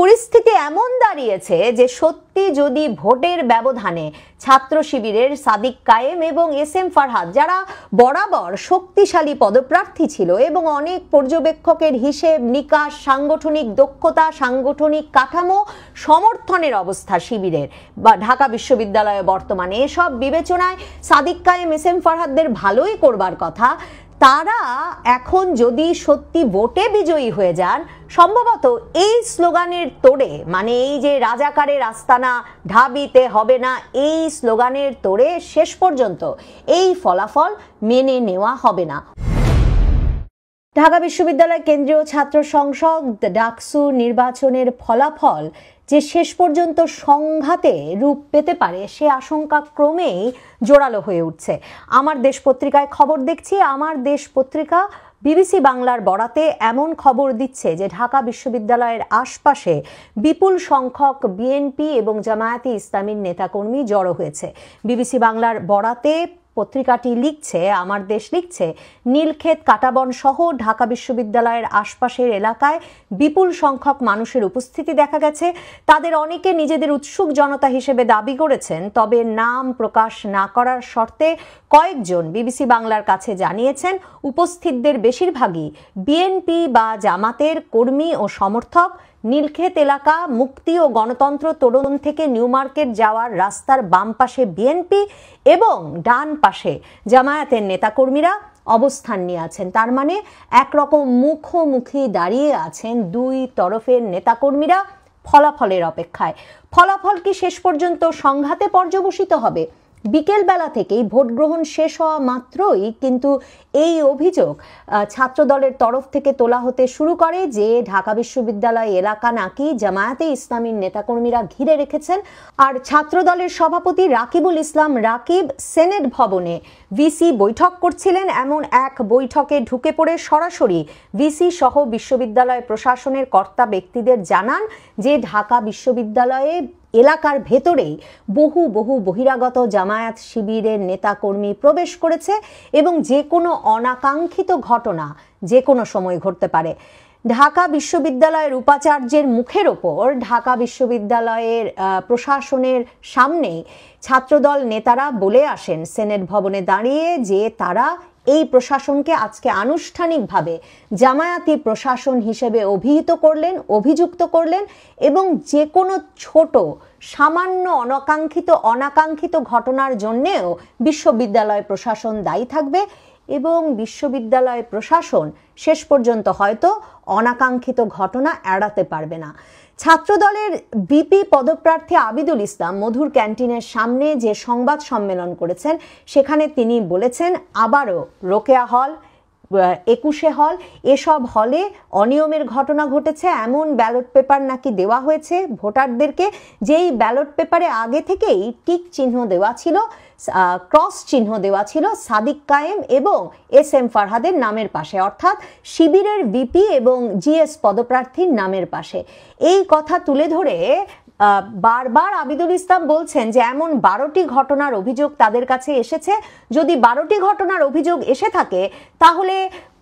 পরিস্থিতি এমন দাঁড়িয়েছে যে সত্যি যদি ভোটের ব্যবধানে ছাত্র শিবিরের সাদিক কায়েম এবং এস এম ফারহাদ, যারা বরাবর শক্তিশালী পদপ্রার্থী ছিল এবং অনেক পর্যবেক্ষকের হিসেব নিকাশ, সাংগঠনিক দক্ষতা, সাংগঠনিক কাঠামো, সমর্থনের অবস্থা শিবিরের বা ঢাকা বিশ্ববিদ্যালয়ে বর্তমানে, এসব বিবেচনায় সাদিক কায়েম, এস এম ফারহাদদের ভালোই করবার কথা। তারা এখন যদি সত্যি ভোটে বিজয়ী হয়ে যান, সম্ভবত এই স্লোগানের তোড়ে, মানে এই যে রাজাকারের আস্তানা ঢাবিতে হবে না, এই স্লোগানের তোড়ে শেষ পর্যন্ত এই ফলাফল মেনে নেওয়া হবে না। ঢাকা বিশ্ববিদ্যালয় কেন্দ্রীয় ছাত্র সংসদ ডাকসু নির্বাচনের ফলাফল যে শেষ পর্যন্ত সংঘাতে রূপ পেতে পারে, সে আশঙ্কা ক্রমেই জোরালো হয়ে উঠছে। আমার দেশ পত্রিকায় খবর দেখছি, আমার দেশ পত্রিকা বিবিসি বাংলার বরাতে এমন খবর দিচ্ছে যে ঢাকা বিশ্ববিদ্যালয়ের আশপাশে বিপুল সংখ্যক বিএনপি এবং জামায়াতে ইসলামীর নেতাকর্মী জড়ো হয়েছে। বিবিসি বাংলার বরাতে পত্রিকাটি লিখছে, আমার দেশ লিখছে, নীলক্ষেত, কাটাবন সহ ঢাকা বিশ্ববিদ্যালয়ের আশপাশের এলাকায় বিপুল সংখ্যক মানুষের উপস্থিতি দেখা গেছে। তাদের অনেকে নিজেদের উৎসুক জনতা হিসেবে দাবি করেছেন, তবে নাম প্রকাশ না করার শর্তে কয়েকজন বিবিসি বাংলার কাছে জানিয়েছেন উপস্থিতদের বেশিরভাগই বিএনপি বা জামাতের কর্মী ও সমর্থক। নীলক্ষেত এলাকা মুক্তি ও গণতন্ত্র তোরণ থেকে নিউ মার্কেট যাওয়ার রাস্তার বাম পাশে বিএনপি এবং ডান পাশে জামায়াতের নেতাকর্মীরা অবস্থান নিয়ে আছেন। তার মানে একরকম মুখোমুখি দাঁড়িয়ে আছেন দুই তরফের নেতাকর্মীরা ফলাফলের অপেক্ষায়। ফলাফল কি শেষ পর্যন্ত সংঘাতে পর্যবসিত হবে? বিকেল বেলা থেকেই ভোট গ্রহণ শেষ হওয়া মাত্রই কিন্তু এই অভিযোগ ছাত্রদলের তরফ থেকে তোলা হতে শুরু করে যে ঢাকা বিশ্ববিদ্যালয় এলাকা নাকি জামায়াতে ইসলামীর নেতাকর্মীরা ঘিরে রেখেছেন। আর ছাত্রদলের সভাপতি রাকিবুল ইসলাম রাকিব সেনেট ভবনে ভিসি বৈঠক করছিলেন। এমন এক বৈঠকে ঢুকে পড়ে সরাসরি ভিসি সহ বিশ্ববিদ্যালয় প্রশাসনের কর্তা ব্যক্তিদের জানান যে ঢাকা বিশ্ববিদ্যালয়ে এলাকার ভেতরেই বহু বহিরাগত জামায়াত শিবিরের নেতাকর্মী প্রবেশ করেছে এবং যে কোনো অনাকাঙ্ক্ষিত ঘটনা যে কোনো সময় ঘটতে পারে। ঢাকা বিশ্ববিদ্যালয়ের উপাচার্যের মুখের ওপর ঢাকা বিশ্ববিদ্যালয়ের প্রশাসনের সামনে ছাত্রদল নেতারা বলে আসেন সেনেট ভবনে দাঁড়িয়ে যে তারা এই প্রশাসনকে আজকে আনুষ্ঠানিকভাবে জামায়াতি প্রশাসন হিসেবে অভিযুক্ত করলেন এবং যে কোনো ছোট সামান্য অনাকাঙ্ক্ষিত ঘটনার জন্যেও বিশ্ববিদ্যালয় প্রশাসন দায়ী থাকবে এবং বিশ্ববিদ্যালয় প্রশাসন শেষ পর্যন্ত হয়তো অনাকাঙ্ক্ষিত ঘটনা এড়াতে পারবে না। ছাত্রদলের বিপি পদপ্রার্থী আবিদুল ইসলাম মধুর ক্যান্টিনের সামনে যে সংবাদ সম্মেলন করেছেন, সেখানে তিনি বলেছেন আবারও রোকেয়া হল, 21 হল, এসব হলে অনিয়মের ঘটনা ঘটেছে। এমন ব্যালট পেপার নাকি দেওয়া হয়েছে ভোটারদেরকে যেই ব্যালট পেপারে আগে থেকেই টিক চিহ্ন দেওয়া ছিল, ক্রস চিহ্ন দেওয়া ছিল সাদিক কায়েম এবং এস এম ফারহাদের নামের পাশে, অর্থাৎ শিবিরের বিপি এবং জিএস পদপ্রার্থীর নামের পাশে। এই কথা তুলে ধরে বারবার আবিদুল ইসলাম বলছেন যে এমন 12টি ঘটনার অভিযোগ তাদের কাছে এসেছে। যদি 12টি ঘটনার অভিযোগ এসে থাকে তাহলে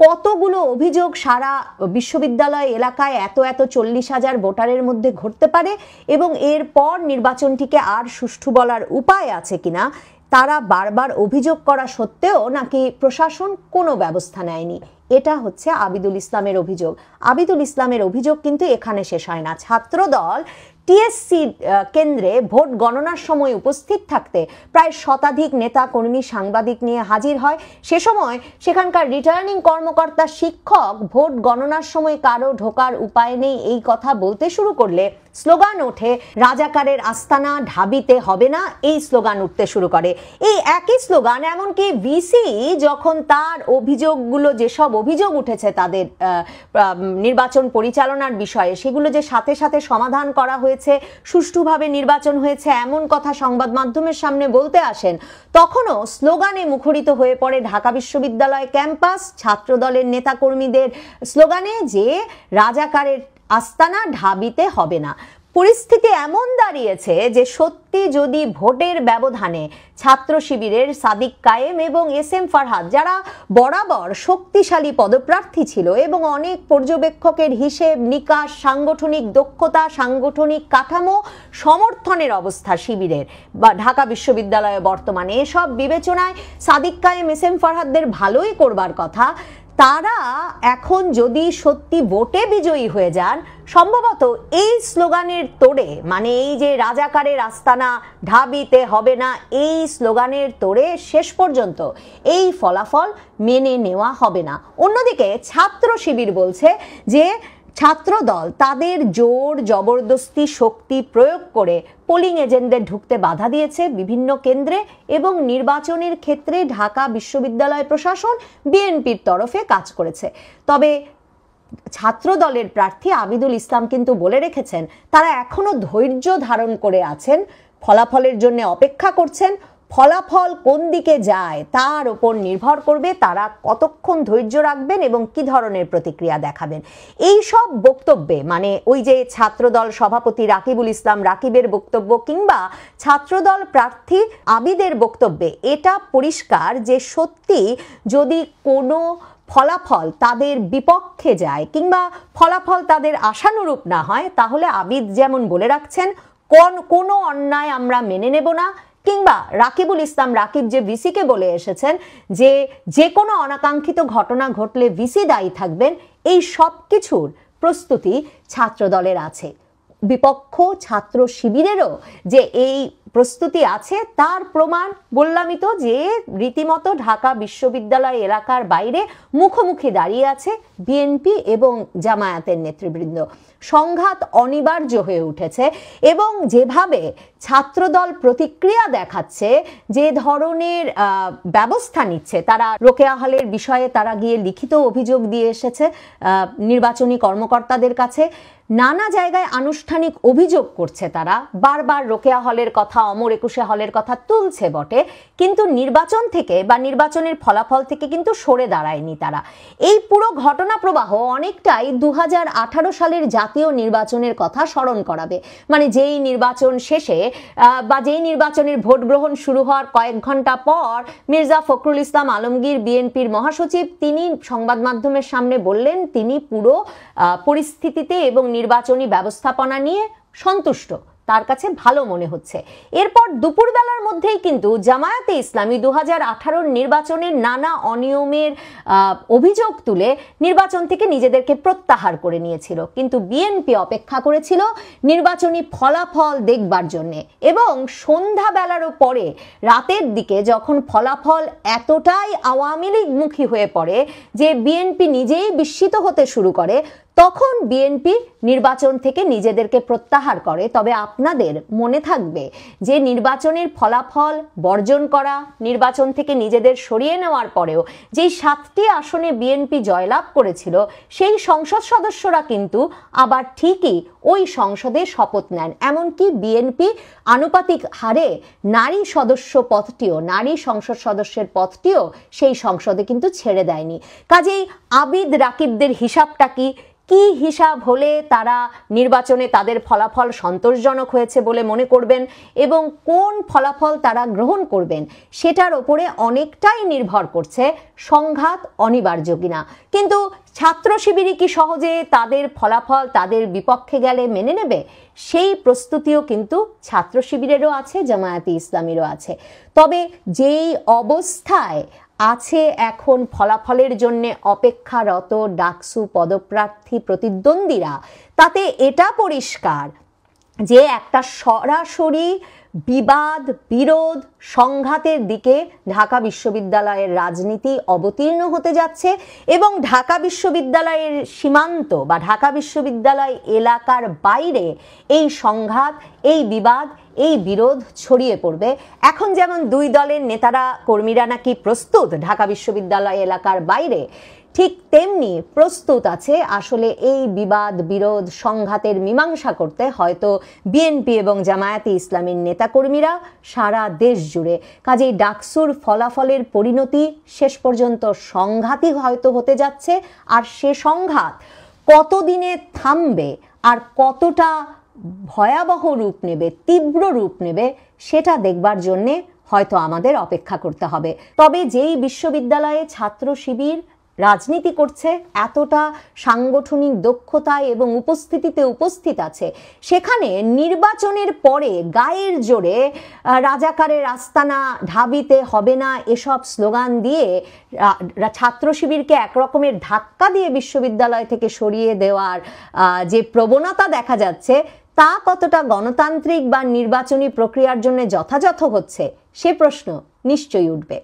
কতগুলো অভিযোগ সারা বিশ্ববিদ্যালয় এলাকায় এত 40,000 ভোটারের মধ্যে ঘটতে পারে এবং এরপর নির্বাচনটিকে আর সুষ্ঠু বলার উপায় আছে কিনা তারা বারবার অভিযোগ করা সত্ত্বেও নাকি প্রশাসন কোনো ব্যবস্থা নেয়নি। এটা হচ্ছে আবিদুল ইসলামের অভিযোগ। আবিদুল ইসলামের অভিযোগ কিন্তু এখানে শেষ হয় না। ছাত্রদল টিএসসি কেন্দ্রে ভোট গণনার সময় উপস্থিত থাকতে প্রায় শতাধিক নেতা কর্মী সাংবাদিক নিয়ে হাজির হয়। সে সময় সেখানকার রিটার্নিং কর্মকর্তা শিক্ষক ভোট গণনার সময় কারো ঢোকার উপায় নেই এই কথা বলতে শুরু করলে স্লোগান ওঠে রাজাকারের আস্তানা ঢাবিতে হবে না, এই স্লোগান উঠতে শুরু করে। এই একই স্লোগান এমনকি ভিসি যখন তার অভিযোগগুলো, যেসব অভিযোগ উঠেছে তাদের নির্বাচন পরিচালনার বিষয়ে, সেগুলো যে সাথে সাথে সমাধান করা হয়েছে, সুষ্ঠুভাবে নির্বাচন হয়েছে এমন কথা সংবাদ মাধ্যমের সামনে বলতে আসেন, তখনও স্লোগানে মুখরিত হয়ে পড়ে ঢাকা বিশ্ববিদ্যালয় ক্যাম্পাস ছাত্রদলের নেতাকর্মীদের স্লোগানে যে রাজাকারের আস্তানা ঢাবিতে হবে না। পরিস্থিতি এমন দাঁড়িয়েছে যে সত্যি যদি ভোটের ব্যবধানে ছাত্র শিবিরের সাদিক কায়েম এবং এসএম ফারহাদ, যারা বরাবর শক্তিশালী পদপ্রার্থী ছিল এবং অনেক পর্যবেক্ষকের হিসেব নিকাশ, সাংগঠনিক দক্ষতা, সাংগঠনিক কাঠামো, সমর্থনের অবস্থা শিবিরের বা ঢাকা বিশ্ববিদ্যালয়ে বর্তমানে, এসব বিবেচনায় সাদিক কায়েম এসএম ফারহাদদের ভালোই করবার কথা। তারা এখন যদি সত্যি ভোটে বিজয়ী হয়ে যান, সম্ভবত এই স্লোগানের তোড়ে, মানে এই যে রাজাকারের আস্তানা ঢাবিতে হবে না, এই স্লোগানের তোড়ে শেষ পর্যন্ত এই ফলাফল মেনে নেওয়া হবে না। অন্যদিকে ছাত্র শিবির বলছে যে ছাত্রদল তাদের জোর জবরদস্তি শক্তি প্রয়োগ করে পোলিং এজেন্টদের ঢুকতে বাধা দিয়েছে বিভিন্ন কেন্দ্রে এবং নির্বাচনের ক্ষেত্রে ঢাকা বিশ্ববিদ্যালয় প্রশাসন বিএনপির তরফে কাজ করেছে। তবে ছাত্র দলের প্রার্থী আবিদুল ইসলাম কিন্তু বলে রেখেছেন তারা এখনো ধৈর্য ধারণ করে আছেন, ফলাফলের জন্য অপেক্ষা করছেন। ফলাফল কোন দিকে যায় তার উপর নির্ভর করবে তারা কতক্ষণ ধৈর্য রাখবেন এবং কি ধরনের প্রতিক্রিয়া দেখাবেন। এই সব বক্তব্যে, মানে ওই যে ছাত্রদল সভাপতি রাকিবুল ইসলাম রাকিবের বক্তব্য কিংবা ছাত্রদল প্রার্থী আবিদের বক্তব্যে এটা পরিষ্কার যে সত্যি যদি কোনো ফলাফল তাদের বিপক্ষে যায় কিংবা ফলাফল তাদের আশানুরূপ না হয়, তাহলে আবিদ যেমন বলে রাখছেন কোনো অন্যায় আমরা মেনে নেব না, কিংবা রাকিবুল ইসলাম রাকিব যে ভিসিকে বলে এসেছেন যে কোনো অনাকাঙ্ক্ষিত ঘটনা ঘটলে ভিসি দায়ী থাকবেন, এই সব কিছুর প্রস্তুতি ছাত্রদলের আছে। বিপক্ষ ছাত্র শিবিরেরও যে এই প্রস্তুতি আছে তার প্রমাণ বললামই তো, যে রীতিমতো ঢাকা বিশ্ববিদ্যালয় এলাকার বাইরে মুখোমুখি দাঁড়িয়ে আছে বিএনপি এবং জামায়াতের নেতৃবৃন্দ। সংঘাত অনিবার্য হয়ে উঠেছে এবং যেভাবে ছাত্রদল প্রতিক্রিয়া দেখাচ্ছে, যে ধরনের ব্যবস্থা নিচ্ছে, তারা রোকেয়া হলের বিষয়ে তারা গিয়ে লিখিত অভিযোগ দিয়ে এসেছে নির্বাচনী কর্মকর্তাদের কাছে, নানা জায়গায় আনুষ্ঠানিক অভিযোগ করছে, তারা বারবার রোকেয়া হলের কথা, অমর একুশে হলের কথা তুলছে বটে, কিন্তু নির্বাচন থেকে বা নির্বাচনের ফলাফল থেকে কিন্তু সরে দাঁড়ায়নি তারা। এই পুরো ঘটনা প্রবাহ অনেকটাই 2018 সালের জাতীয় নির্বাচনের কথা স্মরণ করাবে। মানে যেই নির্বাচন শেষে বা যেই নির্বাচনের ভোট গ্রহণ শুরু হওয়ার কয়েক ঘন্টা পর মির্জা ফখরুল ইসলাম আলমগীর বিএনপির মহাসচিব, তিনি সংবাদ মাধ্যমের সামনে বললেন তিনি পুরো পরিস্থিতিতে এবং নির্বাচনী ব্যবস্থাপনা নিয়ে সন্তুষ্ট, তার কাছে ভালো মনে হচ্ছে। এরপর দুপুরবেলার মধ্যেই কিন্তু জামায়াতে ইসলামী 2018 নির্বাচনের নানা অনিয়মের অভিযোগ তুলে নির্বাচন থেকে নিজেদেরকে প্রত্যাহার করে নিয়েছিল, কিন্তু বিএনপি অপেক্ষা করেছিল নির্বাচনী ফলাফল দেখবার জন্যে। এবং সন্ধ্যাবেলারও পরে রাতের দিকে যখন ফলাফল এতটাই আওয়ামী লীগমুখী হয়ে পড়ে যে বিএনপি নিজেই বিস্মিত হতে শুরু করে, তখন বিএনপি নির্বাচন থেকে নিজেদেরকে প্রত্যাহার করে। তবে আপনাদের মনে থাকবে যে নির্বাচনের ফলাফল বর্জন করা, নির্বাচন থেকে নিজেদের সরিয়ে নেওয়ার পরেও যেই 7টি আসনে বিএনপি জয়লাভ করেছিল, সেই সংসদ সদস্যরা কিন্তু আবার ঠিকই ওই সংসদে শপথ নেন। এমনকি বিএনপি আনুপাতিক হারে নারী সদস্য পদটিও, নারী সংসদ সদস্যের পদটিও সেই সংসদে কিন্তু ছেড়ে দেয়নি। কাজেই আবিদ রাকিবদের হিসাবটা কি হিসাব হলে তারা নির্বাচনে তাদের ফলাফল সন্তোষজনক হয়েছে বলে মনে করবেন এবং কোন ফলাফল তারা গ্রহণ করবেন, সেটার উপরে অনেকটাই নির্ভর করছে সংঘাত অনিবার্য কিনা। কিন্তু ছাত্র শিবিরই কি সহজে তাদের ফলাফল তাদের বিপক্ষে গেলে মেনে নেবে? সেই প্রস্তুতিও কিন্তু ছাত্র শিবিরেরও আছে, জামায়াতে ইসলামীরও আছে। তবে যেই অবস্থায় আছে এখন ফলাফলের জন্য অপেক্ষারত ডাকসু পদপ্রার্থী প্রতিদ্বন্দ্বীরা, তাতে এটা পরিষ্কার যে একটা সরাসরি বিবাদ, বিরোধ, সংঘাতের দিকে ঢাকা বিশ্ববিদ্যালয়ের রাজনীতি অবতীর্ণ হতে যাচ্ছে এবং ঢাকা বিশ্ববিদ্যালয়ের সীমান্ত বা ঢাকা বিশ্ববিদ্যালয় এলাকার বাইরে এই সংঘাত, এই বিবাদ, এই বিরোধ ছড়িয়ে পড়বে। এখন যেমন দুই দলের নেতারা কর্মীরা নাকি প্রস্তুত ঢাকা বিশ্ববিদ্যালয় এলাকার বাইরে, ঠিক তেমনি প্রস্তুত আছে আসলে এই বিবাদ, বিরোধ, সংঘাতের মীমাংসা করতে হয়তো বিএনপি এবং জামায়াতে ইসলামীর নেতাকর্মীরা সারা দেশ জুড়ে। কাজেই ডাকসুর ফলাফলের পরিণতি শেষ পর্যন্ত সংঘাতই হয়তো হতে যাচ্ছে। আর সে সংঘাত কতদিনে থামবে আর কতটা ভয়াবহ রূপ নেবে, তীব্র রূপ নেবে, সেটা দেখবার জন্যে হয়তো আমাদের অপেক্ষা করতে হবে। তবে যেই বিশ্ববিদ্যালয়ে ছাত্র শিবির রাজনীতি করছে, এতটা সাংগঠনিক দক্ষতায় এবং উপস্থিতিতে উপস্থিত আছে, সেখানে নির্বাচনের পরে গায়ের জোরে রাজাকারের আস্তানা ঢাবিতে হবে না এসব স্লোগান দিয়ে ছাত্র শিবিরকে একরকমের ধাক্কা দিয়ে বিশ্ববিদ্যালয় থেকে সরিয়ে দেওয়ার যে প্রবণতা দেখা যাচ্ছে, তা কতটা গণতান্ত্রিক বা নির্বাচনী প্রক্রিয়ার জন্য যথাযথ হচ্ছে, সে প্রশ্ন নিশ্চয়ই উঠবে।